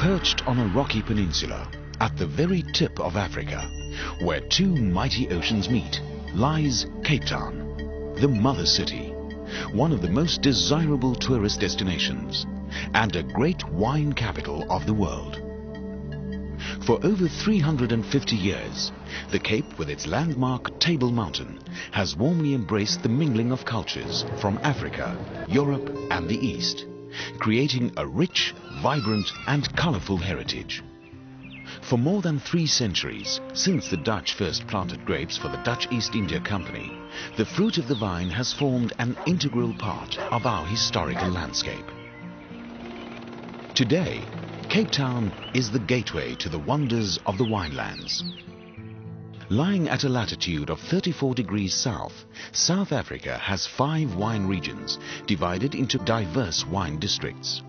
Perched on a rocky peninsula at the very tip of Africa, where two mighty oceans meet, lies Cape Town, the mother city, one of the most desirable tourist destinations and a great wine capital of the world. For over 350 years, the Cape, with its landmark Table Mountain, has warmly embraced the mingling of cultures from Africa, Europe and the East, creating a rich, vibrant and colourful heritage. For more than 3 centuries, since the Dutch first planted grapes for the Dutch East India Company, the fruit of the vine has formed an integral part of our historical landscape. Today, Cape Town is the gateway to the wonders of the winelands. Lying at a latitude of 34 degrees south, South Africa has 5 wine regions divided into diverse wine districts.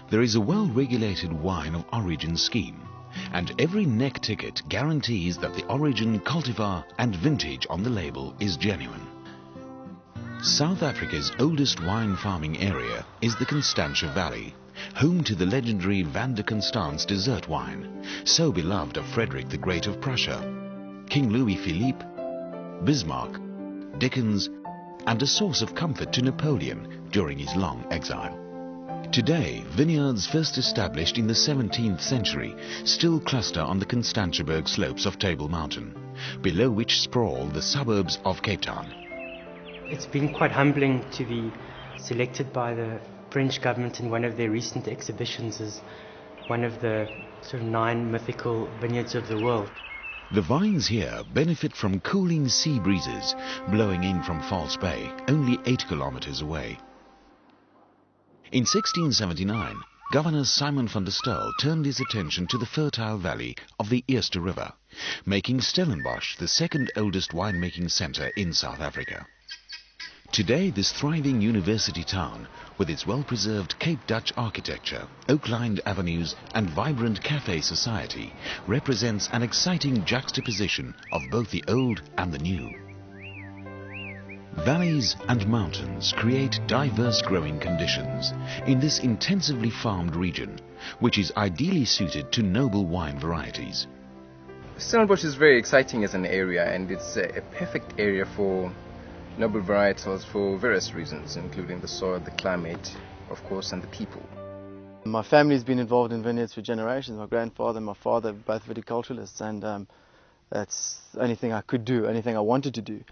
There is a well-regulated wine of origin scheme, and every neck ticket guarantees that the origin, cultivar and vintage on the label is genuine. South Africa's oldest wine farming area is the Constantia Valley, home to the legendary Van de Constance dessert wine, so beloved of Frederick the Great of Prussia, King Louis Philippe, Bismarck, Dickens, and a source of comfort to Napoleon during his long exile. Today, vineyards first established in the 17th century still cluster on the Constantiaberg slopes of Table Mountain, below which sprawl the suburbs of Cape Town. It's been quite humbling to be selected by the French government in one of their recent exhibitions as one of the sort of 9 mythical vineyards of the world. The vines here benefit from cooling sea breezes blowing in from False Bay, only 8 kilometers away. In 1679, Governor Simon van der Stel turned his attention to the fertile valley of the Eerste River, making Stellenbosch the second oldest winemaking centre in South Africa. Today, this thriving university town, with its well-preserved Cape Dutch architecture, oak-lined avenues and vibrant cafe society, represents an exciting juxtaposition of both the old and the new. Valleys and mountains create diverse growing conditions in this intensively farmed region, which is ideally suited to noble wine varieties. Stellenbosch is very exciting as an area, and it's a perfect area for noble varietals for various reasons, including the soil, the climate, of course, and the people. My family's been involved in vineyards for generations. My grandfather and my father, both viticulturalists, and that's the only thing I could do, anything I wanted to do.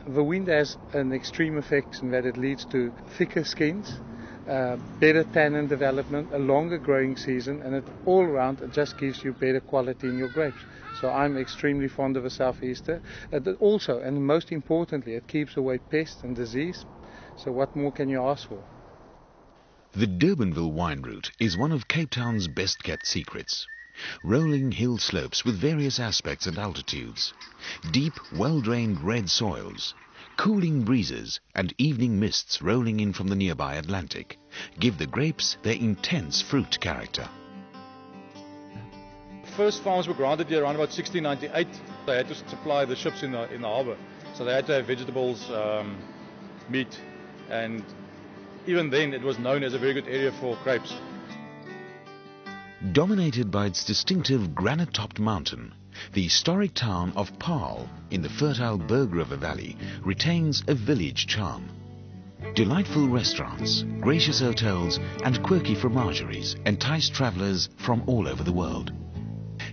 The wind has an extreme effect in that it leads to thicker skins, better tannin development, a longer growing season, and all around it just gives you better quality in your grapes. So I'm extremely fond of a Southeaster. Also, and most importantly, it keeps away pest and disease. So what more can you ask for? The Durbanville wine route is one of Cape Town's best kept secrets. Rolling hill slopes with various aspects and altitudes, deep, well-drained red soils, cooling breezes and evening mists rolling in from the nearby Atlantic give the grapes their intense fruit character. First farms were granted here around about 1698. They had to supply the ships in the harbour, so they had to have vegetables, meat, and even then it was known as a very good area for grapes. Dominated by its distinctive granite-topped mountain, the historic town of Paarl in the fertile Berg River Valley retains a village charm. Delightful restaurants, gracious hotels and quirky fromageries entice travellers from all over the world.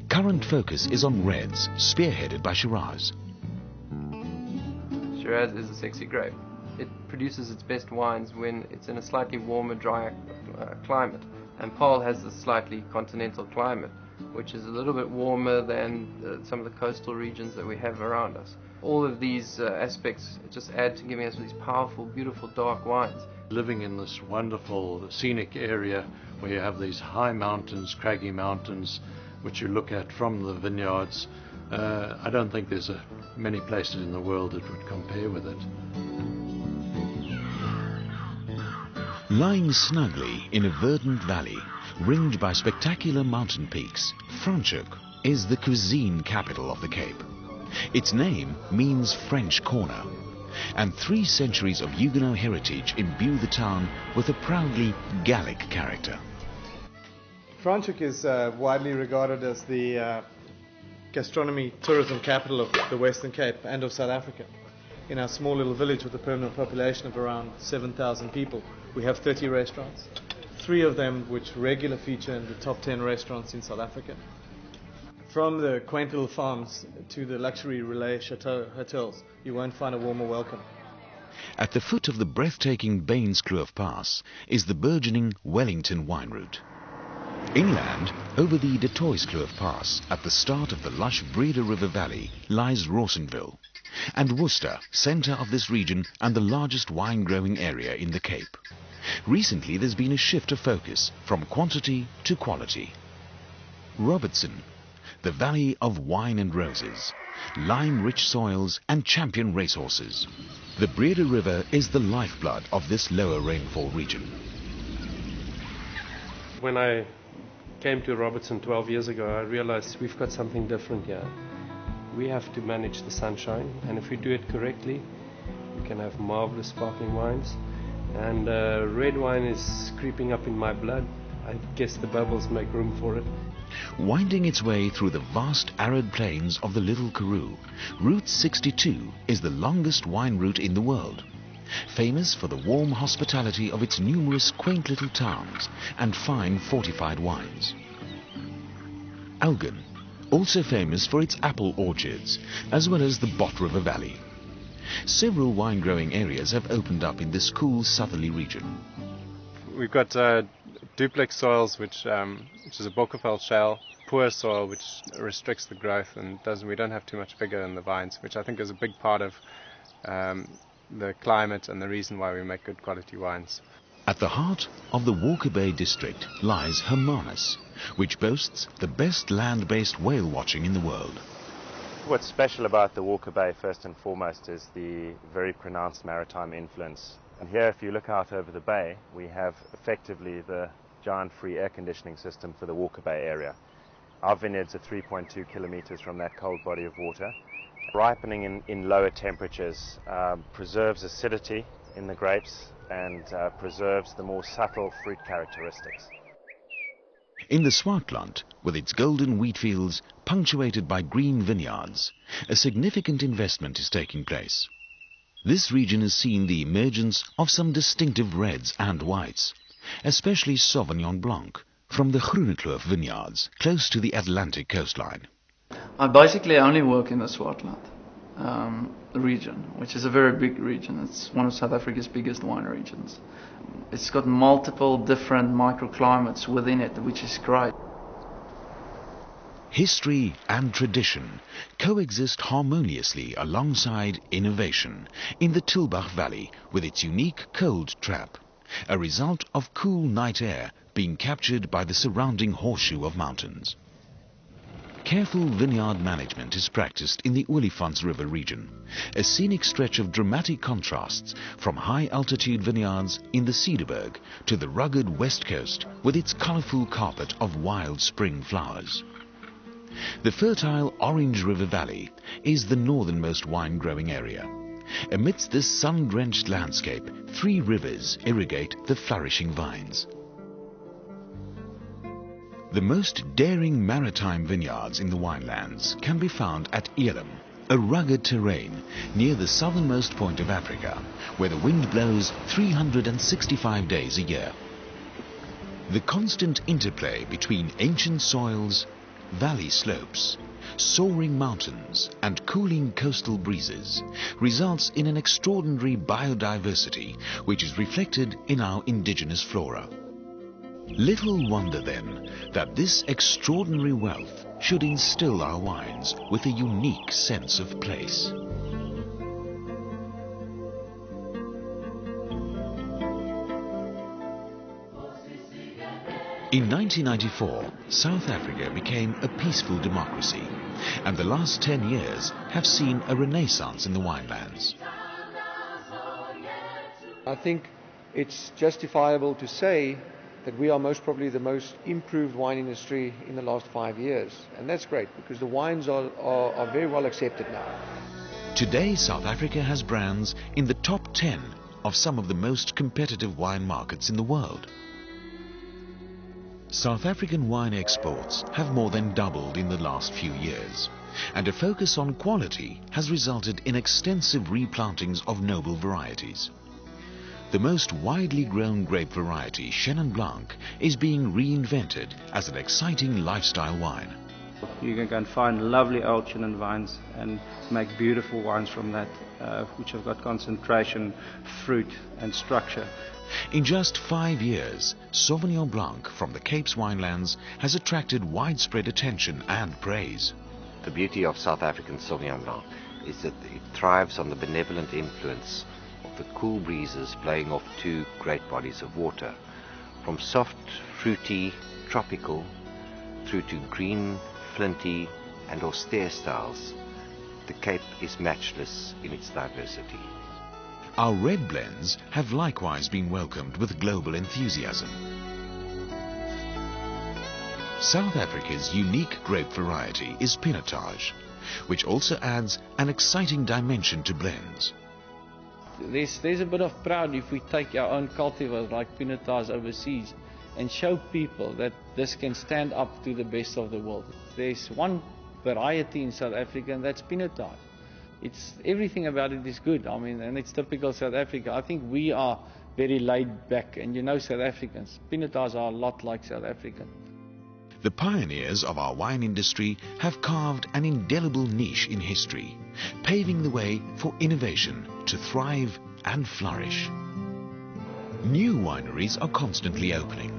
Current focus is on reds, spearheaded by Shiraz. Shiraz is a sexy grape. It produces its best wines when it's in a slightly warmer, drier climate. And Paarl has a slightly continental climate, which is a little bit warmer than some of the coastal regions that we have around us. All of these aspects just add to giving us these powerful, beautiful, dark wines. Living in this wonderful scenic area where you have these high mountains, craggy mountains, which you look at from the vineyards, I don't think there's many places in the world that would compare with it. Lying snugly in a verdant valley, ringed by spectacular mountain peaks, Franschhoek is the cuisine capital of the Cape. Its name means French corner, and 3 centuries of Huguenot heritage imbue the town with a proudly Gallic character. Franschhoek is widely regarded as the gastronomy tourism capital of the Western Cape and of South Africa. In our small little village with a permanent population of around 7,000 people, we have 30 restaurants, 3 of them which regularly feature in the top 10 restaurants in South Africa. From the quaint little farms to the luxury Relais Chateau hotels, you won't find a warmer welcome. At the foot of the breathtaking Baines-Kloof Pass is the burgeoning Wellington wine route. Inland, over the De Toys-Kloof Pass, at the start of the lush Breda River Valley, lies Rawsonville, and Worcester, centre of this region and the largest wine-growing area in the Cape. Recently there's been a shift of focus from quantity to quality. Robertson, the valley of wine and roses, lime-rich soils and champion racehorses. The Breda River is the lifeblood of this lower rainfall region. When I came to Robertson 12 years ago, I realized we've got something different here. We have to manage the sunshine, and if we do it correctly, we can have marvelous sparkling wines. And red wine is creeping up in my blood. I guess the bubbles make room for it. Winding its way through the vast arid plains of the Little Karoo, Route 62 is the longest wine route in the world, famous for the warm hospitality of its numerous quaint little towns and fine fortified wines. Elgin, also famous for its apple orchards, as well as the Bot River Valley. Several wine-growing areas have opened up in this cool southerly region. We've got duplex soils, which is a Bokkeveld shale, poor soil, which restricts the growth and we don't have too much vigor in the vines, which I think is a big part of the climate and the reason why we make good quality wines. At the heart of the Walker Bay district lies Hermanus, which boasts the best land-based whale watching in the world. What's special about the Walker Bay, first and foremost, is the very pronounced maritime influence. And here, if you look out over the bay, we have effectively the giant free air conditioning system for the Walker Bay area. Our vineyards are 3.2 kilometers from that cold body of water. Ripening in lower temperatures preserves acidity in the grapes and preserves the more subtle fruit characteristics. In the Swartland, with its golden wheat fields punctuated by green vineyards, a significant investment is taking place. This region has seen the emergence of some distinctive reds and whites, especially Sauvignon Blanc, from the Groenekloof vineyards, close to the Atlantic coastline. I basically only work in the Swartland region, which is a very big region. It's one of South Africa's biggest wine regions. It's got multiple different microclimates within it, which is great. History and tradition coexist harmoniously alongside innovation in the Tilbach Valley with its unique cold trap, a result of cool night air being captured by the surrounding horseshoe of mountains. Careful vineyard management is practiced in the Olifants River region, a scenic stretch of dramatic contrasts from high-altitude vineyards in the Cederberg to the rugged west coast with its colorful carpet of wild spring flowers. The fertile Orange River Valley is the northernmost wine-growing area. Amidst this sun-drenched landscape, 3 rivers irrigate the flourishing vines. The most daring maritime vineyards in the winelands can be found at Elim, a rugged terrain near the southernmost point of Africa, where the wind blows 365 days a year. The constant interplay between ancient soils, valley slopes, soaring mountains and cooling coastal breezes results in an extraordinary biodiversity which is reflected in our indigenous flora. Little wonder then that this extraordinary wealth should instill our wines with a unique sense of place. In 1994, South Africa became a peaceful democracy, and the last 10 years have seen a renaissance in the winelands. I think it's justifiable to say that we are most probably the most improved wine industry in the last 5 years. And that's great, because the wines are very well accepted now. Today, South Africa has brands in the top 10 of some of the most competitive wine markets in the world. South African wine exports have more than doubled in the last few years, and a focus on quality has resulted in extensive replantings of noble varieties. The most widely grown grape variety, Chenin Blanc, is being reinvented as an exciting lifestyle wine. You can go and find lovely old Chenin vines and make beautiful wines from that, which have got concentration, fruit and structure. In just 5 years, Sauvignon Blanc from the Cape's winelands has attracted widespread attention and praise. The beauty of South African Sauvignon Blanc is that it thrives on the benevolent influence of the cool breezes blowing off two great bodies of water. From soft, fruity, tropical, through to green, flinty and austere styles, the Cape is matchless in its diversity. Our red blends have likewise been welcomed with global enthusiasm. South Africa's unique grape variety is Pinotage, which also adds an exciting dimension to blends. There's a bit of pride if we take our own cultivars like Pinotage overseas and show people that this can stand up to the best of the world. There's one variety in South Africa, and that's Pinotage. Everything about it is good. I mean, and it's typical South Africa. I think we are very laid back, and you know South Africans, Pinotage are a lot like South African. The pioneers of our wine industry have carved an indelible niche in history, paving the way for innovation to thrive and flourish. New wineries are constantly opening,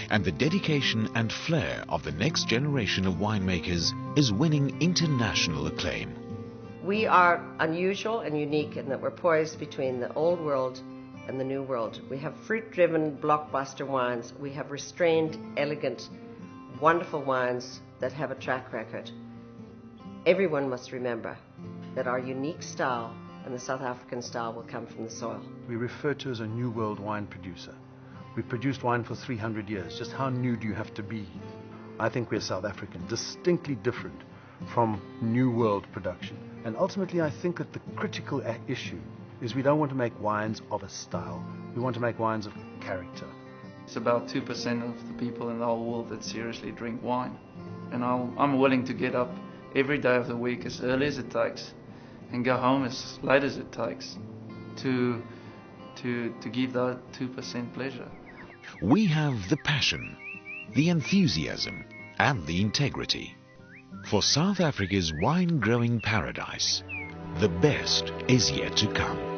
and the dedication and flair of the next generation of winemakers is winning international acclaim. We are unusual and unique in that we're poised between the old world and the new world. We have fruit-driven blockbuster wines. We have restrained, elegant, wonderful wines that have a track record. Everyone must remember that our unique style and the South African style will come from the soil. We refer to as a new world wine producer. We've produced wine for 300 years. Just how new do you have to be? I think we're South African, distinctly different from new world production. And ultimately, I think that the critical issue is we don't want to make wines of a style. We want to make wines of character. It's about 2% of the people in the whole world that seriously drink wine. And I'm willing to get up every day of the week as early as it takes and go home as late as it takes to give that 2% pleasure. We have the passion, the enthusiasm and the integrity. For South Africa's wine-growing paradise, the best is yet to come.